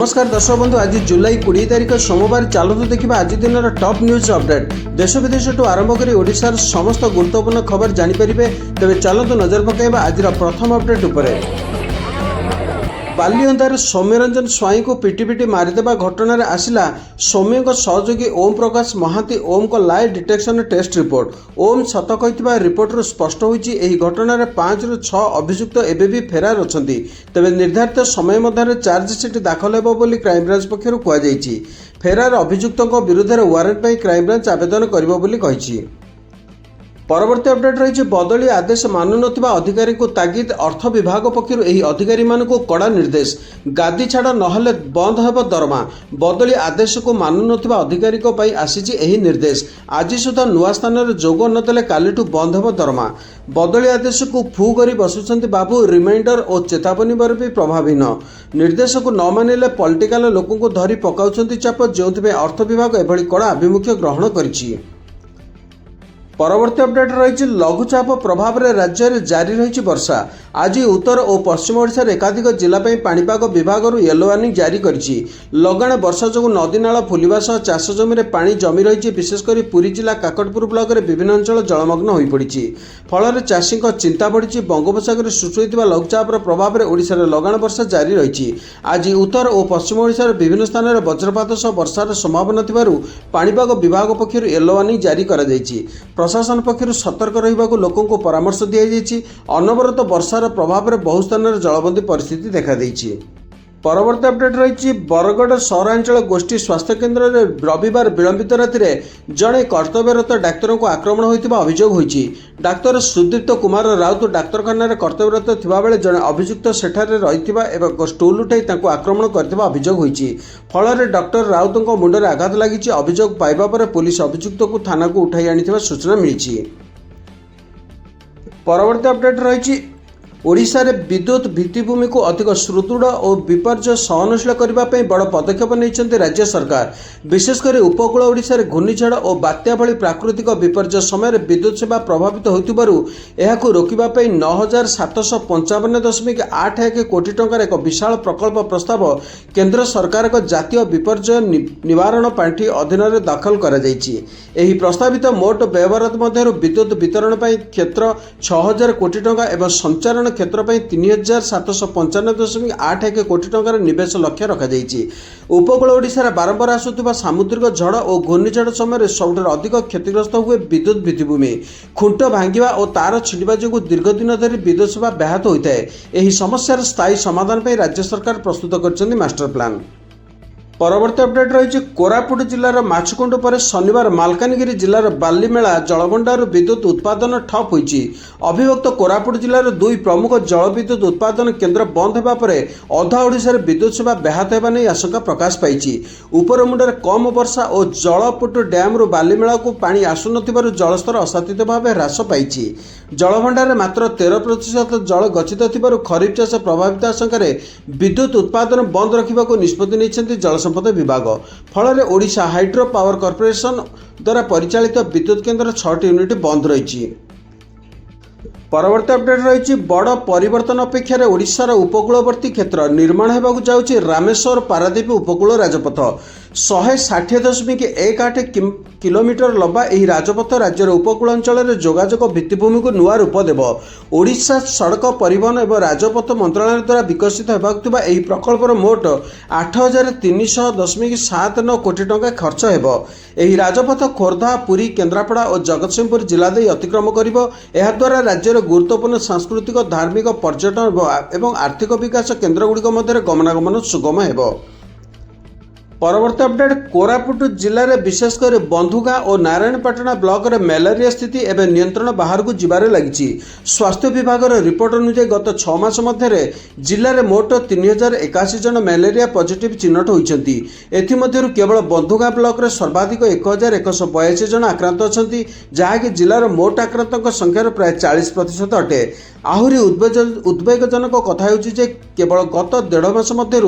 नमस्कार दर्शक बंधु आज जुलाई 20 तारिख सोमवार चलतु देखा आज दिन टॉप न्यूज अपडेट देश विदेश आरंभ कर ओडिशार समस्त गुरुत्वपूर्ण खबर जानीपर तेज चलतु नजर पकाइबा आज प्रथम अपडेट उपरे। बालिअंधार सौम्यरंजन स्वाई को पिटी पिटी मारिदेवा घटन आसला सौम्य सहयोगी ओम प्रकाश महांती ओम को लाई डिटेक्शन टेस्ट रिपोर्ट। ओम सत कही रिपोर्ट स्पष्ट होगी घटन 5 ରୁ 6 अभियुक्त एवं भी फेरार अच्छा तेज निर्धारित समय मध्य चार्जसीट दाखल होब क्राइमब्रांच पक्षर कहुई। फेरार अभियुक्तों विरुद्ध वारंट पर क्राइमब्रांच आवेदन कर। परवर्ती अपडेट रही बदली आदेश मानु नथिबा अधिकारी को तागिद अर्थ विभाग पक्षर एही अधिकारी मानक कड़ा निर्देश गादी छाड़ नहले बंद हेब दरमा। बदली आदेश को मानु नथिबा अधिकारी को पई आसीछि एही निर्देश आज सुधा नुआ स्थान रे जोग नदेले कालीठू बंद हेब दरमा। बदली आदेश को फू करी बसुछंती बाबू रिमाइंडर और चेतावनी पर भी प्रभावी न निर्देश को न मानिले पॉलिटिकल लोकों को धरी पकाउछंती चाप जोंथिबे अर्थ विभाग एभली कड़ा आभिमुख्य ग्रहण करिछि। परवर्ती अपडेट रही लघुचाप प्रभाव में राज्य में जारी रही वर्षा। आज उत्तर और पश्चिम ओडिशा एकाधिक जिला पाणीपाग विभाग येलो वार्निंग जारी करिछि। लगाण वर्षा जो नदी नाला फुलिबा सह चाष जमी पानी जमी रही विशेषकर पुरी जिला काकटपुर ब्लॉक रे विभिन्न अंचल जलमग्न हो पड़ी फल चाषी चिंता बढ़ी। बंगोपसागर सृष्टि होता लघुचापर प्रभाव में ओडिशा लगाण वर्षा जारी रही। आज उत्तर और पश्चिम ओडिशा विभिन्न स्थान में वज्रपात सह वर्षार संभावना थिबारु पाणीपाग विभाग पक्षर येलो वार्निंग जारी करा जायछि। प्रशासन पक्षर सतर्क रहिबाकु लोकों को परामर्श दिया जायछि। अनवरत वर्षार प्रभाव में बहु स्थान में जलबंदी परिस्थिति देखा देइछि। परवर्ती अपडेट रही बरगढ़ सहरांचल गोष्ठी स्वास्थ्य केन्द्र में रविवार विलंबित राति जड़े कर्तव्यरत डाक्तर को आक्रमण होता अभियोग होती। डाक्तर सुदीप्त कुमार राउत डाक्तखाना कर्तव्यरत थिबा बेले जड़े अभियुक्त सेठारे रहिथिबा एवं स्टूल उठाई तांको आक्रमण करथिबा अभियोग होती। फल डॉक्टर राउत मुंडे आघात लगी। अभियोग पाइबा पर पुलिस अभियुक्त को थाना को उठाई आनिथिबा सूचना मिली। परवर्ती अपडेट रही ओडिशा रे विद्युत भित्तिभूमि को अधिक सुदृढ़ और विपर्य सहनशील करने बड़ पदक्षेप नहीं राज्य सरकार। विशेषकर उपकूल ओडिशा रे घूर्णिझड़ और बात्या भली प्राकृतिक विपर्य समय विद्युत सेवा प्रभावित होतिबारु एहाकु रोकिबा 9,755.81 कोटी टंकार एक विशाल प्रकल्प प्रस्ताव केंद्र सरकार को जातीय विपर्य निवारण पांठी अधीन में दाखल करा जायछि। एही प्रस्तावित मोट व्यवहार मध्य विद्युत वितरण क्षेत्र 6,000 कोटी टंका एवं संचारण क्षेत्र 3,755.81 कोटी टंकार निवेश लक्ष्य रखा। उपकूल ओडिशा बारंबार आसुवा सामुद्रिक झड़ और घूर्णिझड़ समय सबुठ अधिक क्षतिग्रस्त हुए विद्युत भित्तिभूमि। खुंट भांगा और तार छिड़ा जो दीर्घ दिन धरी विद्युत सेवा व्याहत होता है। यह समस्यार स्थायी समाधान पर राज्य सरकार प्रस्तुत कर मास्टर प्लान। परवर्ती अपडेट रही कोरापुट जिलार माछकुंड पर शनिवार मालकानगिरी जिलार बालीमेला जलभंडार विद्युत उत्पादन ठप होईछि। अभिभक्त कोरापुट जिलार 2 प्रमुख जलविद्युत उत्पादन केन्द्र बंद होगा पर अधा ओडिशा विद्युत सेवा व्याहत होगा नहीं आशंका प्रकाश पाई। उपरमुंडे कम वर्षा और जलपुट डैम्रु बालीमेला को पानी आसुन जलस्तर असातित भाव ह्रास पाई। जलभंडार मात्र 13% जल गच्छित थिबारु खरीफ चाष प्रभावित आशंकार विद्युत उत्पादन बंद रखा निष्पत्ति नहीं जल संपद विभाग। फल ओडिशा हाइड्रो पावर कॉर्पोरेशन द्वारा परिचालित विद्युत केन्द्र 6टी यूनिट बंद रही। परवर्ती अपडेट रही बड़ परिवर्तन अपेक्षा ओडिशार उपकूलवर्ती क्षेत्र निर्माण होगा जाउछि रामेश्वर पारादीप उपकूल राजपथ 160.18 किलोमीटर लंबा यह राजपथ राज्यर उपकूल अंचल जोगाजोग भित्तिभूमि को नुआ रूप देव। ओडिशा सड़क परिवहन एवं राजपथ मंत्रालय द्वारा विकसित होगा यह प्रकल्पर मोट 8,310.79 कोटी टंका खर्च होगा। यह राजपथ खोर्धा पुरी केन्द्रापड़ा और जगतसिंहपुर जिला दे अतिक्रम करिबो। एहा द्वारा राज्यर गुरुत्वपूर्ण सांस्कृतिक धार्मिक पर्यटन एवं आर्थिक विकास केन्द्रगुड़िक मध्य गमनागमन सुगम हेबो। परवर्ती अपडेट कोरापुट जिले में विशेषकर बंधुगा और नारायणपाटना ब्लॉक रे मलेरिया स्थिति एवं नियंत्रण बाहर को जीवार लगी। स्वास्थ्य विभाग रिपोर्ट अनुसार गत 6 मास मध्य जिले में मोट 3,081 जन मलेरिया पॉजिटिव चिन्हट होती। एमध्य केवल बंधुगा ब्लॉक रे सर्वाधिक 1,182 जन आक्रांत अच्छा जहाँकि जिलार मोट आक्रांतों संख्यार प्राय 40% अटे। आहरी उद्वेगजनक कथा होची केवल गत 1.5 मास मध्य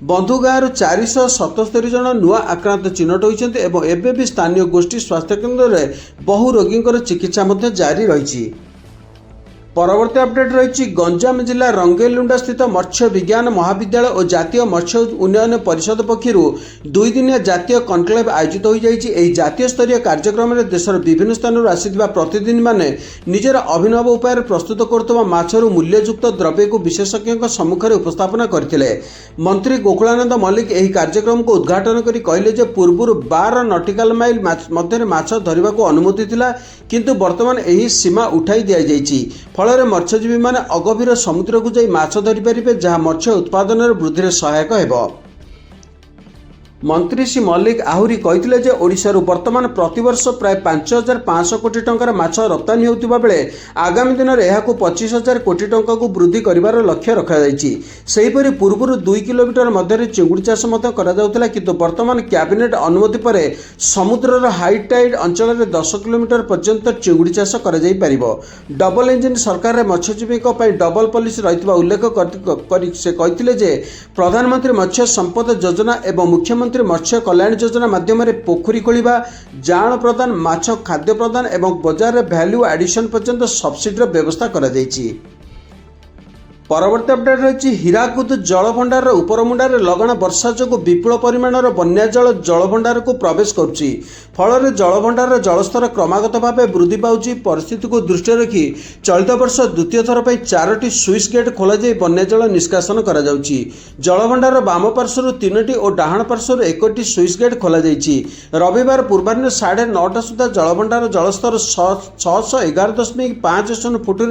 बंधुगाँव 477 जन नुआ आक्रांत चिन्हट होती और एबे भी स्थानीय गोष्ठी स्वास्थ्य केन्द्र में बहु रोगी चिकित्सा जारी रही। परवर्ती अपडेट रही गंजाम जिला रंगेलुंडा स्थित मत्स्य विज्ञान महाविद्यालय और जातीय मत्स्य उन्नयन परिषद पक्षर 2 दिनिया जातीय कनक्लेव आयोजित हो जाती। जातीय स्तरीय कार्यक्रम में देशर विभिन्न स्थान आसिथिबा प्रतिनिधि माने निजर अभिनव उपाय प्रस्तुत करुवा माछरू मूल्ययुक्त द्रव्य को विशेषज्ञों सम्मुखें उपस्थापन करथिले। मंत्री गोकुलानंद मल्लिक यह कार्यक्रम को उद्घाटन करी कहले जे पूर्व 12 नॉटिकल माइल मध्य माछ धरने को अनुमति थिला, किंतु वर्तमान यही सीमा उठाई दिया जाइछि। फल मत्स्यजीवी मैंने अगभीर समुद्र को जाई माछ धरी पारिबे, जहां मत्स्य उत्पादन वृद्धि सहायक हेबो। मंत्री श्री मल्लिक आहुरी कहिथिले जे ओडिशार वर्तमान प्रतिवर्ष प्राय 5500 कोटी टंकार माछ रप्तानी होउतिबा बेले आगामी दिन में यह 25,000 कोटी टंका को वृद्धि करिवार लक्ष्य रखा जाइछि। सेहिपरि पूर्व 2 किलोमीटर मध्य चिंगुड़ी चाष मध्य करा जाउतला, किंतु वर्तमान कैबिनेट अनुमति पर समुद्रर हाई टाइड अंचल में 10 किलोमीटर पर्यंत चिंगुड़ी चाष करा जाई परिबो। डबल इंजिन सरकार मत्स्यजीवी डबल पॉलिसी रहितबा उल्लेख करि से कहिथिले जे प्रधानमंत्री मत्स्य संपद योजना एवं मुख्यमंत्री मत्स्य कल्याण योजना माध्यम पोखरी खोलिबा, जान प्रदान, माछ खाद्य प्रदान एवं बजार भैल्यू एडिशन पर्यंत सब्सिडी व्यवस्था करा जाइछि। परवर्ती अपडेट रही हीराकुद जलभंडार उपरमुंडार लगाण वर्षा जो विपुल परिमाणर बन्या जल जलभंडार को प्रवेश करुच्ची। फल जलभंडार जलस्तर क्रमागत भाव वृद्धि पाउछि। परिस्थिति को दृष्टि रखी चलित वर्ष द्वितीय थर पर 4टी स्विच गेट खोल बन्या जल निष्कासन करा जाउछि। जलभंडार बाम पार्श्वर 3टी और डाहाण पार्श्वर 1टी स्विच गेट खोल जाइछि। रविवार पूर्वाह्न 9:30 सुधा जलभंडार जलस्तर 611.5 फुट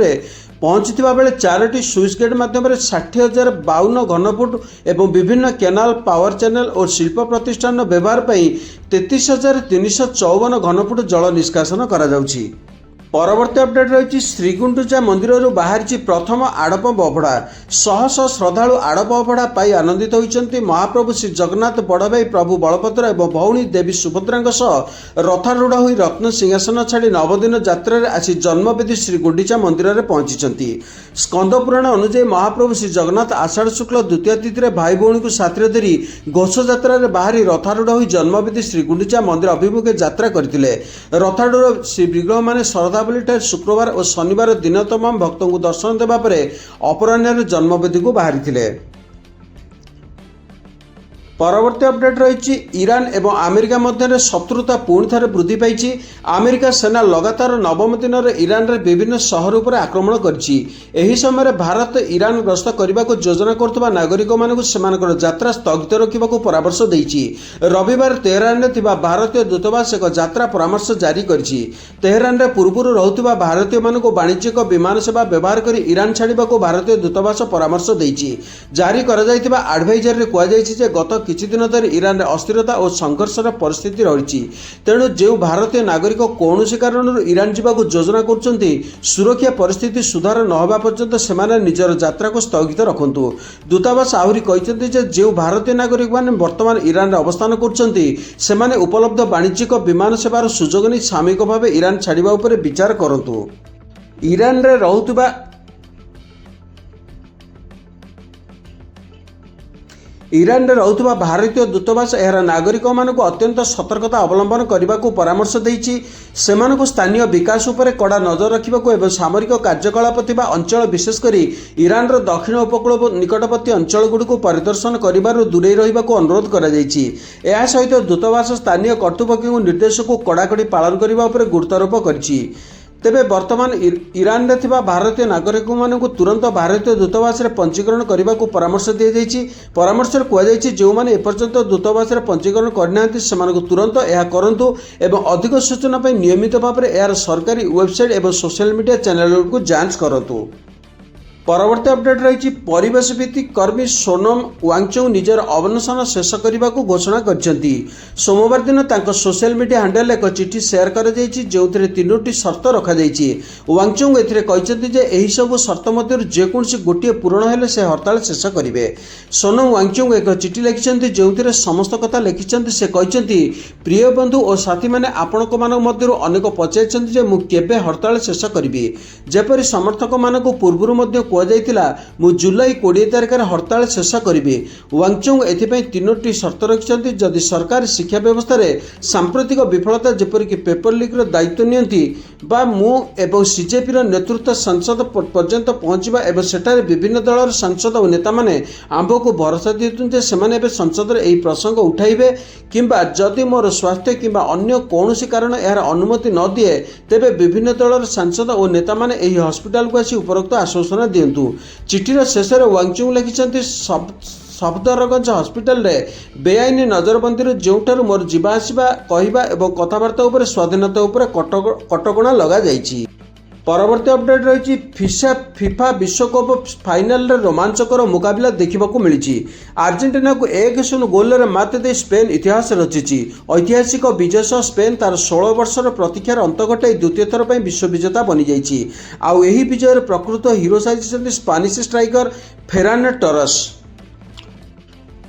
पहुंची बेले 4टी स्विच गेट माध्यम 60,052 घनफुट एवं विभिन्न केनाल, पावर चैनल और शिल्प प्रतिष्ठान व्यवहार पर 33,354 घनफुट जल निष्कासन करा जाउछि। परवर्ती अपडेट रही श्रीगुंडीचा मंदिर बाहरी प्रथम आड़प अभड़ा। शह शह श्रद्धालु आड़प अभड़ा पाई आनंदित होइछन्ति। महाप्रभु श्री जगन्नाथ बड़ भाई प्रभु बलभद्र एवं भौणी देवी सुभद्रा रथारूढ़ होई रत्न सिंहासन छाड़ी नवदिन यात्रा आसी जन्मवेदी श्रीगुंडीचा मंदिर में पहुंची। स्कंद पुराण अनुଯାयी महाप्रभु श्री जगन्नाथ आषाढ़ शुक्ल द्वितीय तिथि भाई भौणी को साथी धरी घोष यात्रा बाहरी रथारूढ़ होई जन्मवेदी श्रीगुंडीचा मंदिर अभिमुखे यात्रा करथिले। रथारूढ़ श्रीविग्रह माने श्रद्धावली शुक्रवार और शनिवार दिन तमाम भक्तों को दर्शन देवा पर अपराह्न जन्मवेदी को बाहरी थिले। परवर्ती अपडेट रही ईरान एवं अमेरिका मध्य शत्रुता पुणी थे वृद्धि पाई। अमेरिका सेना लगातार नवम दिन में ईरान रे विभिन्न शहर पर आक्रमण कर समय भारत ईरान गस्त करने को योजना करुवा नागरिक मानक सेमानकर यात्रा स्थगित रखा परामर्श देइछि। रविवार तेहरान में भारतीय दूतावास एक यात्रा परामर्श जारी करिछि। तेहरान में पूर्व रहुथिबा भारतीय मानक वाणिज्यिक विमान सेवा व्यवहार कर ईरान छाड़िबा को भारतीय दूतावास परामर्श देइछि। जारी करा जायतिबा एडवाइजर रे कुआ जायछि जे गत किछि दिन धरि ईरान में अस्थिरता और संघर्षर परिस्थिति रही। तेणु जो भारतीय नागरिक कौन कारण ईरान जावाक योजना करुँच सुरक्षा परिस्थिति सुधार न होगा पर्यंत से निजर यात्रा को स्थगित रखु। दूतावास आहरी कहते जो भारतीय नागरिक मैंने वर्तमान ईरान में अवस्थान कर उपलब्ध वाणिज्यिक विमान सेवार सुजोग नहीं सामयिक भाव ईरान छाड़ा उपर विचार करूँ। ईरान रे रहुथिबा ईरान में रहुथिबा भारतीय दूतावास यार नागरिक मानक अत्यंत सतर्कता अवलंबन करने को परामर्श देइछि। सेमानक स्थानीय विकास उपर कड़ा नजर रखा और सामरिक कार्यकलाप थिबा अंचल विशेषकर ईरान दक्षिण उपकूल निकटवर्ती अंचल गुड़िक परिदर्शन कर दूरे रहा अनुरोध कर सहित दूतावास स्थानीय कर्तृपक्ष निर्देश को कड़ाकड़ी पालन करने पर गुरुत्वारोप करिछि। तेबे वर्तमान ईरान में थिबा भारतीय नागरिक मानक तुरंत भारतीय दूतावास रे पंजीकरण करने को परामर्श दी जाइछि। परामर्श कहुई जो मैंने एपर्यंत दूतावास रे पंजीकरण करना तुरंत यह करंतु एवं अधिक सूचना पर नियमित भाव में यार सरकारी वेबसाइट एवं सोशल मीडिया चैनल को जांच करतु। परवर्ती अपडेट रही परिवेश भित्तिक कर्मी सोनम वांगचुक निजर अवनशन शेष करने को घोषणा करछन्ती। सोमवार दिन तांको सोशल मीडिया हैंडल एक चिठी शेयर कर जो 3टी शर्त रखा जाइछि। वांगचुक एथिरे कहछन्ती जे एही सब शर्त मध्य जेकोसी गोटे पूरण हेले से हड़ताल शेष करिवे। सोनम वांगचुक एक चिठी लिखिछन्ती जो समस्त कथा लिखिछन्ती। से कहछन्ती प्रिय बंधु और साथी माने आपनक मानक मध्यरु अनेक पचारिछन्ती जे मु केबे हड़ताल शेष करिवि। जेपरि समर्थक मानक पूर्वरु मध्य କୁହାଯାଇଥିଲା ମୁଁ ଜୁଲାଇ 20 ତାରିଖରେ ହରତାଳ ଶେଷ କରିବି। ୱାଙ୍ଗଚୁଙ୍ଗ ଏଥିପାଇଁ 3ଟି ସର୍ତ୍ତ ରଖିଛନ୍ତି। ଯଦି ସରକାର ଶିକ୍ଷା ବ୍ୟବସ୍ଥାରେ ସାମ୍ପ୍ରତିକ ବିଫଳତା ଯେପରିକି ପେପର ଲିକ୍ର ଦାୟିତ୍ୱ ନିଅନ୍ତି ବା ମୁଁ ଏବଂ ସିଜେପିର ନେତୃତ୍ୱ ସଂସଦ ପର୍ଯ୍ୟନ୍ତ ପହଞ୍ଚିବା ଏବଂ ସେଠାରେ ବିଭିନ୍ନ ଦଳର ସାଂସଦ ଓ ନେତାମାନେ ଆମ୍ଭକୁ ଭରସା ଦିଅନ୍ତି ଯେ ସେମାନେ ଏବେ ସଂସଦରେ ଏହି ପ୍ରସଙ୍ଗ ଉଠାଇବେ କିମ୍ବା ଯଦି ମୋର ସ୍ୱାସ୍ଥ୍ୟ କିମ୍ବା ଅନ୍ୟ କୌଣସି କାରଣ ଏହାର ଅନୁମତି ନ ଦିଏ ତେବେ ବିଭିନ୍ନ ଦଳର ସାଂସଦ ଓ ନେତାମାନେ ଏହି ହସ୍ପିଟାଲକୁ ଆସି ଉପରୋକ୍ତ ଆଶ୍ୱାସନା ଦିଅନ୍ତୁ। ଚିଠିର ଶେଷରେ ୱାଙ୍ଗଚୁଙ୍ଗ ଲେଖିଛନ୍ତି ସଫଦରଗଞ୍ଜ ହସ୍ପିଟାଲରେ ବେଆଇନ ନଜରବନ୍ଦୀରୁ ଯେଉଁଠାରୁ ମୋର ଯିବା ଆସିବା କହିବା ଏବଂ କଥାବାର୍ତ୍ତା ଉପରେ ସ୍ୱାଧୀନତା ଉପରେ କଟକଣା ଲଗାଯାଇଛି। ପରବର୍ତ୍ତୀ ଅପଡେଟ୍ ରହିଛି ଫିଫା ବିଶ୍ୱକପ୍ ଫାଇନାଲରେ ରୋମାଞ୍ଚକର ମୁକାବିଲା ଦେଖିବାକୁ ମିଳିଛି। ଆର୍ଜେଣ୍ଟିନାକୁ 1-0 ଗୋଲରେ ମାତ ଦେଇ ସ୍ପେନ୍ ଇତିହାସ ରଚିଛି। ଐତିହାସିକ ବିଜୟ ସହ ସ୍ପେନ୍ ତାର 16 ବର୍ଷର ପ୍ରତୀକ୍ଷାର ଅନ୍ତ ଘଟାଇ ଦ୍ୱିତୀୟ ଥର ପାଇଁ ବିଶ୍ୱବିଜେତା ବନିଯାଇଛି। ଆଉ ଏହି ବିଜୟରେ ପ୍ରକୃତ ହିରୋ ସାଜିଛନ୍ତି ସ୍ପାନିଶ ଷ୍ଟ୍ରାଇକର ଫେରାନ୍ ଟୋରେସ୍।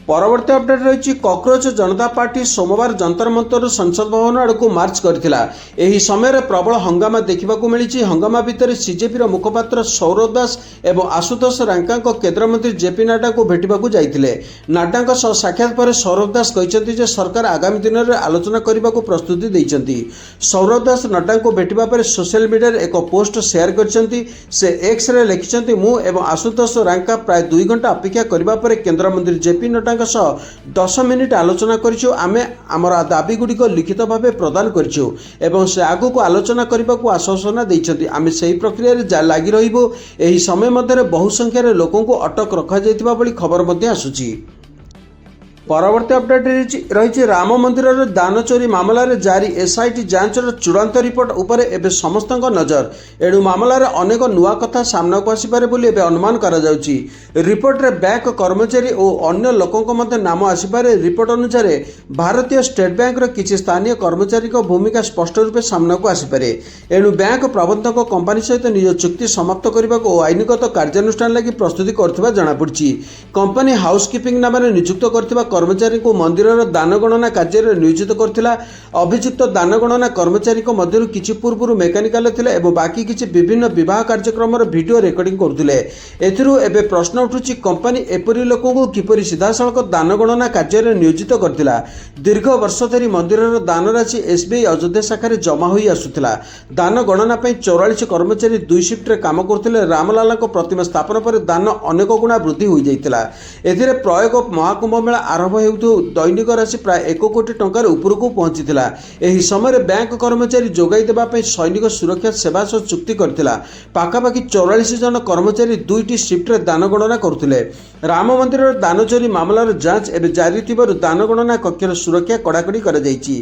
ପରବର୍ତ୍ତୀ ଅପଡେଟ୍ ରହିଛି କକରୋଚ ଜନତା ପାର୍ଟି ସୋମବାର ଯନ୍ତର ମନ୍ତରରୁ ସଂସଦ ଭବନ ଆଡ଼କୁ ମାର୍ଚ୍ଚ କରିଥିଲା। ଏହି ସମୟରେ ପ୍ରବଳ ହଙ୍ଗାମା ଦେଖିବାକୁ ମିଳିଛି। ହଙ୍ଗାମା ଭିତରେ ସିଜେପିର ମୁଖପାତ୍ର ସୌରଭ ଦାସ ଏବଂ ଆଶୁତୋଷ ରାଙ୍କାଙ୍କ କେନ୍ଦ୍ରମନ୍ତ୍ରୀ ଜେପି ନାଡ୍ଡାଙ୍କୁ ଭେଟିବାକୁ ଯାଇଥିଲେ। ନାଡ୍ଡାଙ୍କ ସହ ସାକ୍ଷାତ ପରେ ସୌରଭ ଦାସ କହିଛନ୍ତି ଯେ ସରକାର ଆଗାମୀ ଦିନରେ ଆଲୋଚନା କରିବାକୁ ପ୍ରସ୍ତୁତି ଦେଇଛନ୍ତି। ସୌରଭ ଦାସ ନାଡ୍ଡାଙ୍କୁ ଭେଟିବା ପରେ ସୋସିଆଲ ମିଡିଆରେ ଏକ ପୋଷ୍ଟ ସେୟାର କରିଛନ୍ତି। ସେ ଏକ୍ସରେ ଲେଖିଛନ୍ତି ମୁଁ ଏବଂ ଆଶୁତୋଷ ରାଙ୍କା ପ୍ରାୟ 2 ଘଣ୍ଟା ଅପେକ୍ଷା କରିବା ପରେ କେନ୍ଦ୍ରମନ୍ତ୍ରୀ ଜେପି ନଡ୍ଡା 10 ମିନିଟ୍ ଆଲୋଚନା କରିଛୁ। ଆମେ ଆମର ଦାବିଗୁଡ଼ିକ ଲିଖିତ ଭାବେ ପ୍ରଦାନ କରିଛୁ ଏବଂ ସେ ଆଗକୁ ଆଲୋଚନା କରିବାକୁ ଆଶ୍ୱାସନା ଦେଇଛନ୍ତି। ଆମେ ସେହି ପ୍ରକ୍ରିୟାରେ ଲାଗି ରହିବୁ। ଏହି ସମୟ ମଧ୍ୟରେ ବହୁ ସଂଖ୍ୟାରେ ଲୋକଙ୍କୁ ଅଟକ ରଖାଯାଇଥିବା ଭଳି ଖବର ମଧ୍ୟ ଆସୁଛି। ପରବର୍ତ୍ତୀ ଅପଡେଟ୍ ରହିଛି ରାମ ମନ୍ଦିରର ଦାନ ଚୋରି ମାମଲାରେ ଜାରି ଏସ୍ଆଇଟି ଯାଞ୍ଚର ଚୂଡ଼ାନ୍ତ ରିପୋର୍ଟ ଉପରେ ଏବେ ସମସ୍ତଙ୍କ ନଜର। ଏଣୁ ମାମଲାରେ ଅନେକ ନୂଆ କଥା ସାମ୍ନାକୁ ଆସିପାରେ ବୋଲି ଏବେ ଅନୁମାନ କରାଯାଉଛି। ରିପୋର୍ଟରେ ବ୍ୟାଙ୍କ କର୍ମଚାରୀ ଓ ଅନ୍ୟ ଲୋକଙ୍କ ମଧ୍ୟ ନାମ ଆସିପାରେ। ରିପୋର୍ଟ ଅନୁସାରେ ଭାରତୀୟ ଷ୍ଟେଟ୍ ବ୍ୟାଙ୍କର କିଛି ସ୍ଥାନୀୟ କର୍ମଚାରୀଙ୍କ ଭୂମିକା ସ୍ପଷ୍ଟ ରୂପେ ସାମ୍ନାକୁ ଆସିପାରେ। ଏଣୁ ବ୍ୟାଙ୍କ ପ୍ରବନ୍ଧକ କମ୍ପାନୀ ସହିତ ନିଜ ଚୁକ୍ତି ସମାପ୍ତ କରିବାକୁ ଓ ଆଇନଗତ କାର୍ଯ୍ୟାନୁଷ୍ଠାନ ଲାଗି ପ୍ରସ୍ତୁତି କରୁଥିବା ଜଣାପଡ଼ିଛି। କମ୍ପାନୀ ହାଉସକିପିଂ ନାମରେ ନିଯୁକ୍ତ କରିଥିବା କର୍ମଚାରୀଙ୍କୁ ମନ୍ଦିରର ଦାନ ଗଣନା କାର୍ଯ୍ୟରେ ନିୟୋଜିତ କରିଥିଲା। ଅଭିଯୁକ୍ତ ଦାନ ଗଣନା କର୍ମଚାରୀଙ୍କ ମଧ୍ୟରୁ କିଛି ପୂର୍ବରୁ ମେକାନିକାଲ ଥିଲେ ଏବଂ ବାକି କିଛି ବିଭିନ୍ନ ବିବାହ କାର୍ଯ୍ୟକ୍ରମର ଭିଡ଼ିଓ ରେକର୍ଡିଂ କରୁଥିଲେ। ଏଥିରୁ ଏବେ ପ୍ରଶ୍ନ ଉଠୁଛି କମ୍ପାନୀ ଏପରି ଲୋକଙ୍କୁ କିପରି ସିଧାସଳଖ ଦାନ ଗଣନା କାର୍ଯ୍ୟରେ ନିୟୋଜିତ କରିଥିଲା। ଦୀର୍ଘ ବର୍ଷ ଧରି ମନ୍ଦିରର ଦାନ ରାଶି ଏସ୍ବିଆଇ ଅଯୋଧ୍ୟା ଶାଖାରେ ଜମା ହୋଇ ଆସୁଥିଲା। ଦାନ ଗଣନା ପାଇଁ 44 କର୍ମଚାରୀ 2 ସିଫ୍ଟରେ କାମ କରୁଥିଲେ। ରାମଲାଲାଙ୍କ ପ୍ରତିମା ସ୍ଥାପନ ପରେ ଦାନ ଅନେକ ଗୁଣା ବୃଦ୍ଧି ହୋଇଯାଇଥିଲା। ଏଥିରେ ପ୍ରୟୋଗ ମହାକୁମ୍ଭ ମେଳା ଆରମ୍ଭ ହେଉଥିବ ଦୈନିକ ରାଶି ପ୍ରାୟ 1 କୋଟି ଟଙ୍କାର ଉପରକୁ ପହଞ୍ଚିଥିଲା। ଏହି ସମୟରେ ବ୍ୟାଙ୍କ କର୍ମଚାରୀ ଯୋଗାଇ ଦେବା ପାଇଁ ସୈନିକ ସୁରକ୍ଷା ସେବା ସହ ଚୁକ୍ତି କରିଥିଲା। ପାଖାପାଖି 44 ଜଣ କର୍ମଚାରୀ 2ଟି ସିଫ୍ଟରେ ଦାନ ଗଣନା କରୁଥିଲେ। ରାମ ମନ୍ଦିରର ଦାନ ଚୋରି ମାମଲାର ଯାଞ୍ଚ ଏବେ ଜାରି ଥିବାରୁ ଦାନ ଗଣନା କକ୍ଷର ସୁରକ୍ଷା କଡ଼ାକଡ଼ି କରାଯାଇଛି।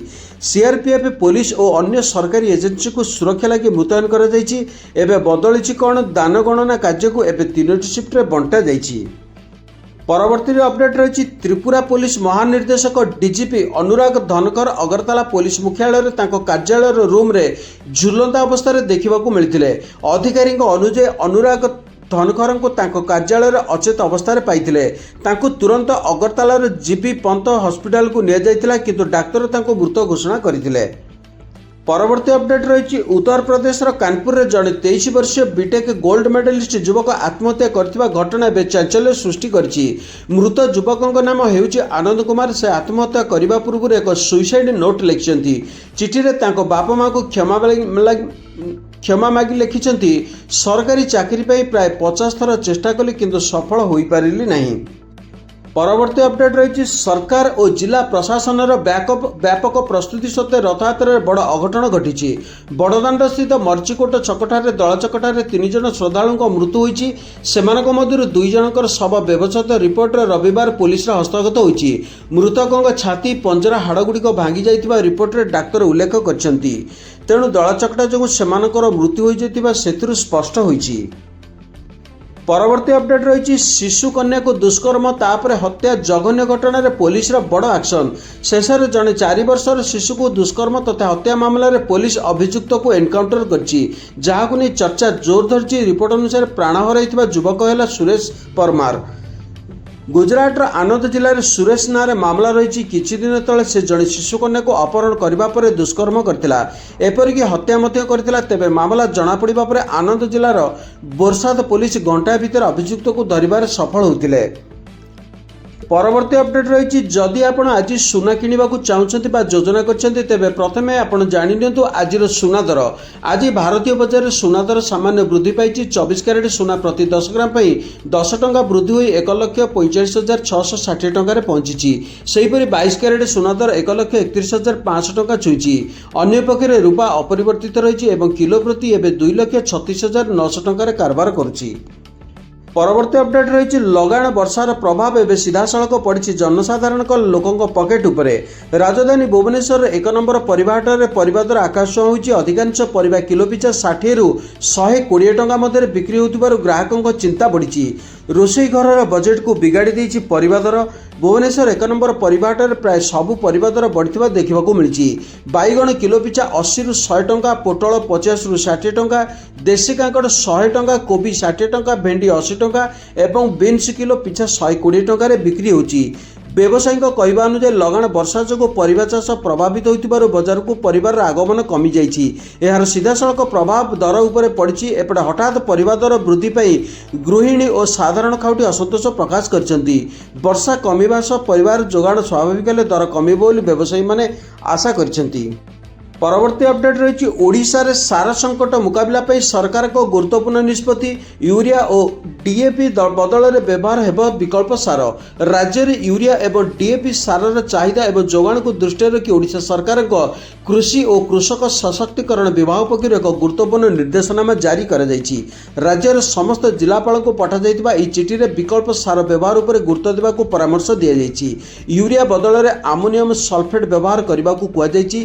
ସିଆର୍ପିଏଫ୍ ପୋଲିସ ଓ ଅନ୍ୟ ସରକାରୀ ଏଜେନ୍ସିକୁ ସୁରକ୍ଷା ଲାଗି ମୁତୟନ କରାଯାଇଛି। ଏବେ ବଦଳିଛି କ'ଣ? ଦାନ ଗଣନା କାର୍ଯ୍ୟକୁ ଏବେ 3ଟି ସିଫ୍ଟରେ ବଣ୍ଟା ଯାଇଛି। ପରବର୍ତ୍ତୀ ଅପଡେଟ୍ ରହିଛି ତ୍ରିପୁରା ପୋଲିସ ମହାନିର୍ଦ୍ଦେଶକ ଡିଜିପି ଅନୁରାଗ ଧନଖର ଅଗରତାଲା ପୋଲିସ ମୁଖ୍ୟାଳୟରେ ତାଙ୍କ କାର୍ଯ୍ୟାଳୟର ରୁମ୍ରେ ଝୁଲନ୍ତା ଅବସ୍ଥାରେ ଦେଖିବାକୁ ମିଳିଥିଲେ। ଅଧିକାରୀଙ୍କ ଅନୁଯାୟୀ ଅନୁରାଗ ଧନଖରଙ୍କୁ ତାଙ୍କ କାର୍ଯ୍ୟାଳୟରେ ଅଚେତ ଅବସ୍ଥାରେ ପାଇଥିଲେ। ତାଙ୍କୁ ତୁରନ୍ତ ଅଗରତାଲାର ଜିବି ପନ୍ତ ହସ୍ପିଟାଲକୁ ନିଆଯାଇଥିଲା କିନ୍ତୁ ଡାକ୍ତର ତାଙ୍କୁ ମୃତ ଘୋଷଣା କରିଥିଲେ। ପରବର୍ତ୍ତୀ ଅପଡେଟ୍ ରହିଛି ଉତ୍ତରପ୍ରଦେଶର କାନପୁରରେ ଜଣେ 23 ବର୍ଷୀୟ ବିଟେକ୍ ଗୋଲ୍ଡ ମେଡାଲିଷ୍ଟ ଯୁବକ ଆତ୍ମହତ୍ୟା କରିଥିବା ଘଟଣା ଏବେ ଚାଞ୍ଚଲ୍ୟ ସୃଷ୍ଟି କରିଛି। ମୃତ ଯୁବକଙ୍କ ନାମ ହେଉଛି ଆନନ୍ଦ କୁମାର। ସେ ଆତ୍ମହତ୍ୟା କରିବା ପୂର୍ବରୁ ଏକ ସୁଇସାଇଡ୍ ନୋଟ୍ ଲେଖିଛନ୍ତି। ଚିଠିରେ ତାଙ୍କ ବାପା ମାଆଙ୍କୁ କ୍ଷମା ମାଗି ଲେଖିଛନ୍ତି ସରକାରୀ ଚାକିରି ପାଇଁ ପ୍ରାୟ 50 ଥର ଚେଷ୍ଟା କଲି କିନ୍ତୁ ସଫଳ ହୋଇପାରିଲି ନାହିଁ। ପରବର୍ତ୍ତୀ ଅପଡେଟ୍ ରହିଛି ସରକାର ଓ ଜିଲ୍ଲା ପ୍ରଶାସନର ବ୍ୟାପକ ପ୍ରସ୍ତୁତି ସତ୍ତ୍ୱେ ରଥଯାତ୍ରାରେ ବଡ଼ ଅଘଟଣ ଘଟିଛି। ବଡ଼ଦାଣ୍ଡସ୍ଥିତ ମର୍ଚିକୋଟ ଛକଠାରେ ଦଳଚକଟାରେ 3 ଜଣ ଶ୍ରଦ୍ଧାଳୁଙ୍କ ମୃତ୍ୟୁ ହୋଇଛି। ସେମାନଙ୍କ ମଧ୍ୟରୁ 2 ଜଣଙ୍କର ଶବ ବ୍ୟବଚ୍ଛେଦ ରିପୋର୍ଟରେ ରବିବାର ପୋଲିସର ହସ୍ତଗତ ହୋଇଛି। ମୃତକଙ୍କ ଛାତି ପଞ୍ଜରା ହାଡ଼ଗୁଡ଼ିକ ଭାଙ୍ଗି ଯାଇଥିବା ରିପୋର୍ଟରେ ଡାକ୍ତର ଉଲ୍ଲେଖ କରିଛନ୍ତି। ତେଣୁ ଦଳଚକଟା ଯୋଗୁଁ ସେମାନଙ୍କର ମୃତ୍ୟୁ ହୋଇଯାଇଥିବା ସେଥିରୁ ସ୍ପଷ୍ଟ ହୋଇଛି। ପରବର୍ତ୍ତୀ ଅପଡେଟ୍ ରହିଛି ଶିଶୁ କନ୍ୟାକୁ ଦୁଷ୍କର୍ମ ତାପରେ ହତ୍ୟା ଜଘନ୍ୟ ଘଟଣାରେ ପୋଲିସର ବଡ଼ ଆକ୍ସନ୍। ଶେଷରେ ଜଣେ 4 ବର୍ଷର ଶିଶୁକୁ ଦୁଷ୍କର୍ମ ତଥା ହତ୍ୟା ମାମଲାରେ ପୋଲିସ ଅଭିଯୁକ୍ତକୁ ଏନ୍କାଉଣ୍ଟର କରିଛି, ଯାହାକୁ ନେଇ ଚର୍ଚ୍ଚା ଜୋର ଧରିଛି। ରିପୋର୍ଟ ଅନୁସାରେ ପ୍ରାଣ ହରାଇଥିବା ଯୁବକ ହେଲା ସୁରେଶ ପରମାର। गुजरातर आनंद जिले सुरेश नारे मामला रही किछि दिन तले से जड़े शिशुकन्या को अपहरण करने पर दुष्कर्म करथिला एपरिक हत्या मध्य करथिला। तेबे मामला जना पड़िबा परे आनंद जिलार बोरसाद पुलिस घंटा भितर अभियुक्त को धरिबार सफल होतिले। परवर्ती अपडेट रही जदि आपण आज सुना किणवाक चाहते योजना करछन्ते तेबे प्रथमे आपण जानि नियंतु आजिर सुना दर। आज भारतीय बजार सुना दर सामान्य वृद्धि पाई। 24 कैरेट सुना प्रति 10 ग्राम पर 10 टंका वृद्धि हो 1,45,660 टंकार पहुंची। सेहीपरि 22 कैरेट सुना दर 1,31,500 टंका छुईची। अन्य पक्षे रूपा अपरिवर्तित रही और किलो प्रति एवं 2,36,900 टंकार कारबार करुछि। परवर्ती अपडेट रही लगाण वर्षार प्रभाव एवं सीधासख पड़ी जनसाधारण लोकों पकेट उपरे। राजधानी भुवनेश्वर 1 नंबर परिवाहाट में परिवा दर आकाश होती। अधिकांश परिवा किलो पिछा 60 रु 120 टंका मध्य बिक्री होतिबारु ग्राहकों चिंता बढ़ी। रोषेई घर बजेट को बिगाड़ी देछि परिवा दर। भुवनेश्वर 1 नंबर परिवाहाट में प्राय सबु परिवा दर बढ़िथिबा देखिबाकू मिलिछि। बैगण किलो पिछा 80 रु 100 टंका, पोटल 50 रु 60 टंका, देशी कांकड़ 100 टंका, कोबी 60 टंका, भेंडी 80 टंका एवं बीन्स किलो पिछा 120 टंकार बिक्री होछि। व्यवसायी कहवा अनुसार लगाण वर्षा जो परिवा चाष प्रभावित होतिबारु बजार को परिवार आगमन कमी जाइछि। एहार सीधासलख प्रभाव दर उपरे पड़िछि। एपटे हठात परिवा दर वृद्धि पाई गृहिणी और साधारण खाउटी असंतोष प्रकाश करछन्ति। वर्षा कमिबा सह परिवार जोगाण स्वाभाविक हेले दर कमिबो बोली व्यवसायी माने आशा करछन्ति। परवर्ती अपडेट रही ओडिशा रे सार संकट मुकाबला पर सरकार को गुरुत्वपूर्ण निष्पत्ति। यूरिया और डीएपी बदल में व्यवहार हेब विकल्प सार। राज्य में यूरिया एवं डीएपी सार चाहिदा एवं जोगाण को दृष्टि रखी ओडिशा सरकार कृषि और कृषक सशक्तिकरण विभाग पक्षर एक गुरुत्वपूर्ण निर्देशनामा जारी कर राज्यर समस्त जिलापाल को पठाଯାଇଥିବା ଏହି चिठी विकल्प सार व्यवहार पर गुरुत्व देवाक परामर्श दी। यूरिया बदल में आमोनियम सल्फेट व्यवहार करने को कहुछि।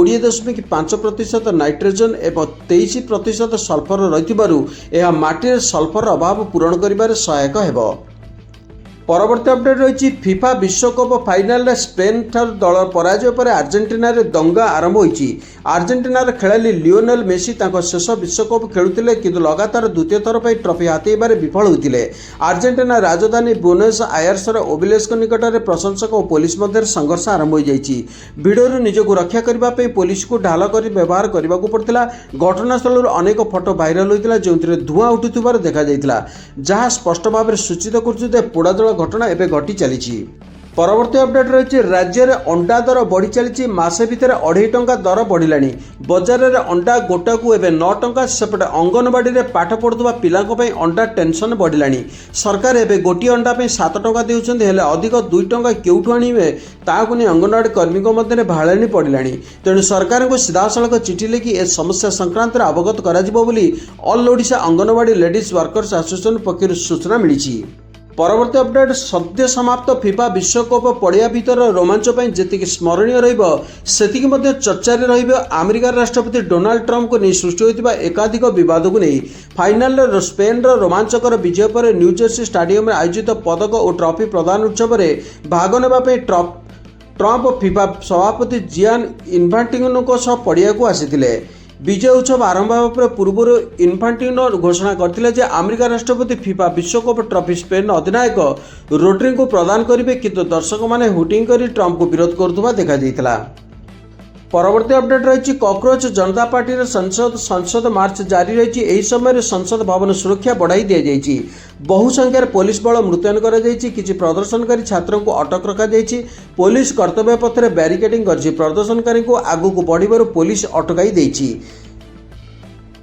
20.5% नाइट्रोजन एवं 23% सल्फर रही माटी सल्फर अभाव पूरण करिबार सहायक हेबो। परवर्ती अपडेट रही फिफा विश्वकप फाइनाल स्पेन ठार दल पराजय पर आर्जेंटीना रे दंगा आरंभ होईची। आर्जेंटीनार खेलाड़ी लियोनेल मेसी शेष विश्वकप खेलुतिले किंतु लगातार द्वितीय थर पर ट्रॉफी हातेबारे विफल होतिले। आर्जेंटीना राजधानी ब्यूनस आयर्सर ओबिलेस्को निकट में प्रशंसक और पुलिस मध्य संघर्ष आरंभ हो जाइछि। भिड़र निजको रक्षा करने पुलिस को ढाल कर व्यवहार करने को पड़ता। घटनास्थल अनेक फोटो भाइराल होता जो धुआं उठुथिबार देखा जाइथिला, जहाँ स्पष्ट भाव में सूचित कर पोड़ाजल घटना एवं घटी चली। परवर्ती अपडेट रही राज्य में अंडा दर बढ़ी चली। मासे भितर 2.5 टंका दर बढ़िलानी। बजार में अंडा गोटा को एवं 9 टंका। सेपटे अंगनवाड़ी में पाठ पढ़ुवा पिलांको पई अंडा टेंशन बढ़िलानी। सरकार एवं गोटे अंडा पे 7 टंका देउछन्ते, हेले अधिक 2 टंका केउठु आनिबे ताकू नहीं अंगनवाड़ी कर्मी मध्य भाड़ाणी पड़िलानी। तेणु सरकार को सीधासलख चिठी लिखि ए समस्या संक्रांत अवगत कराजिबो बोली all Odisha Anganwadi ladies workers association पक्षर सूचना मिली। परवर्ती अपडेट सद्य समाप्त फिफा विश्वकप पड़िया भीतर रोमांच जी स्मरणीय रही चर्चा रही अमेरिका राष्ट्रपति डोनाल्ड ट्रंप को नहीं सृष्टि होता एकाधिक विवाद को नहीं। फाइनाल स्पेन रोमांचकर विजय पर न्यूजर्सी स्टाडियम में आयोजित पदक और ट्रॉफी प्रदान उत्सव में भाग ने ट्रंप फिफा सभापति जियान इन्फांटिनो सह पड़िया को आसीथिले। विजय उत्सव आरंभ होगा पूर्व इन्फांटिनो घोषणा करते अमेरिका राष्ट्रपति फिफा विश्वकप ट्रॉफी स्पेन अधिनायक रोड्रिगो को प्रदान करेंगे, किंतु दर्शक माने हुटिंग कर ट्रंप को विरोध करुवा देखा जाइथिला। परवर्ती अपडेट रही कॉकरोच जनता पार्टी संसद मार्च जारी रही। यही समय संसद भवन सुरक्षा बढ़ाई दि जाइए। बहु संख्यार पुलिस बल मुतयन कर किसी प्रदर्शनकारी छात्रों को अटक रखा। पुलिस कर्तव्य पथरे बैरिकेडिंग कर प्रदर्शनकारी को आगू बढ़िबारु पुलिस अटकाई देछि।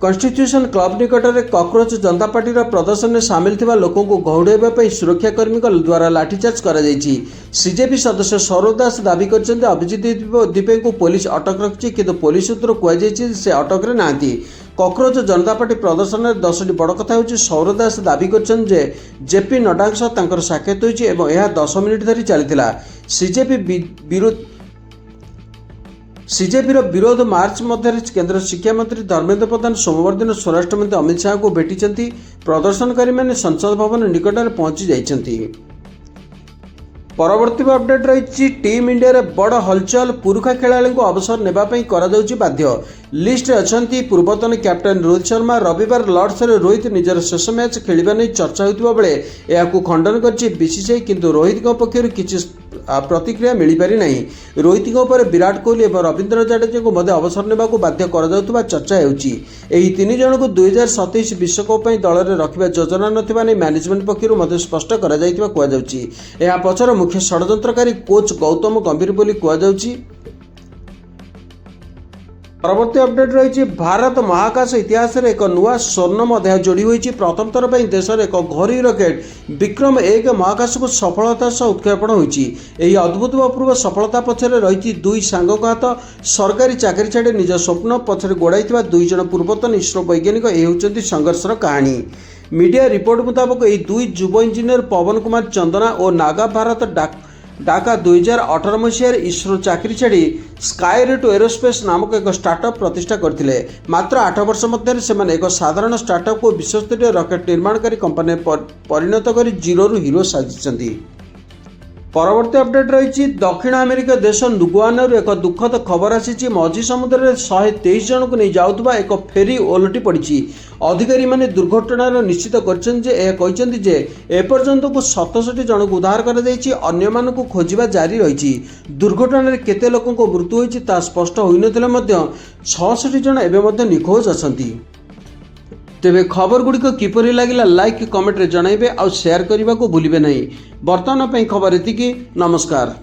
कन्स्टिट्यूशन क्लब निकट में कॉकरोच जनता पार्टी प्रदर्शन में सामिल थिबा लोकों को घौड़ाइबा सुरक्षाकर्मी द्वारा लाठीचार्ज करा जायछि। सीजेपी सदस्य सौरभ दास दावी करछन्ते अभिजित दीपे को पुलिस अटक रखिछि, किंतु पुलिस सूत्र कहुछि से अटक रे नांती। कॉकरोच जनता पार्टी प्रदर्शन में 10टी बड़ कथा होछि सौरभ दास दावी करछन जे जेपी नड्डा सह तांकर साक्षात होछि एवं यह 10 मिनिट धरी चलीथिला। सीजेपी विरोध मार्च मध्य केंद्र शिक्षा मंत्री धर्मेंद्र प्रधान सोमवार दिन स्वराष्ट्र मंत्री अमित शाह को भेटी। प्रदर्शनकारी मैंने संसद भवन निकट में पहुंची जाइछन्ति। परवर्ती अपडेट रही टीम इंडिया रे बड़ हलचल पुरुखा खेलाड़ी को अवसर नेबापी बाध्य लिस्ट अच्छी पूर्वतन कैप्टेन रोहित शर्मा रविवार लॉर्ड्स रे रोहित निजर शेष मैच खेलिबा नै चर्चा होइतिबा बेले एहाकु खंडन करछि बीसीसीआई किंतु रोहित पक्षर किछि प्रतिक्रिया मिल पारि नहीं। रोहित विराट कोहली और रवींद्र जडेजा को मध्य अवसर नेबाकु बाध्य करा चर्चा हेउछि। एही तीन जन को 2027 विश्वकप दल में रखा योजना नथिबा नै मैनेजमेंट पक्षर मध्य स्पष्ट करा जायतिबा कुआ जाउछि। एहा पछर मुख्य षड्यंत्रकारी कोच गौतम गंभीर बोली कुआ जाउछि। परवर्ती अपडेट रही भारत महाकाश इतिहास रे एक नुआ स्वर्णम अध्याय जोड़ी होइछि। प्रथम थर पर देश में एक घरोई रॉकेट विक्रम-1 महाकाश को सफलता सह उत्क्षेपण होइछि। एही अद्भुत अपूर्व सफलता पछरे रही दुई सांग हाथ सरकारी चाकरी छाड़ी निज स्वप्न पछरे गोड़ाइथिबा दुई जन पूर्वतन इसरो वैज्ञानिक ए होउछन्ति संघर्षर कहानी। मीडिया रिपोर्ट मुताबक यह दुई युव इंजीनियर पवन कुमार चंदना और नागा भारत ढाका 2018 मसीह इसरो चाकरी छाड़ी स्काईरूट एरोस्पेस नामक एक स्टार्टअप प्रतिष्ठा करथिले। मात्र 8 वर्ष मध्य से एक साधारण स्टार्टअप को विश्वस्तरीय रॉकेट निर्माणकारी कंपनी परिणत कर जीरो हीरो साजिଛନ୍ତି। परवर्ती अपडेट रही दक्षिण अमेरिका देश नुगुआनारू एक दुखद खबर आसी। मझी समुद्र में 123 जन को नहीं जाऊा एक फेरी ओलटी पड़ी। अधिकारी माने दुर्घटनार निश्चित कहते एपर्यंत को 67 जन को उद्धार कर खोजा जारी रही। दुर्घटना केते लोकों को मृत्यु होइछि ता स्पष्ट होई नथिले 66 जन एवं निखोज अछंती। तेबे खबर गुड़िक किपरि लागिला लाइक कमेंट रे जणाइबे आ शेयर करने को भूलिबे नहीं। वर्तमान खबर एतिकी। नमस्कार।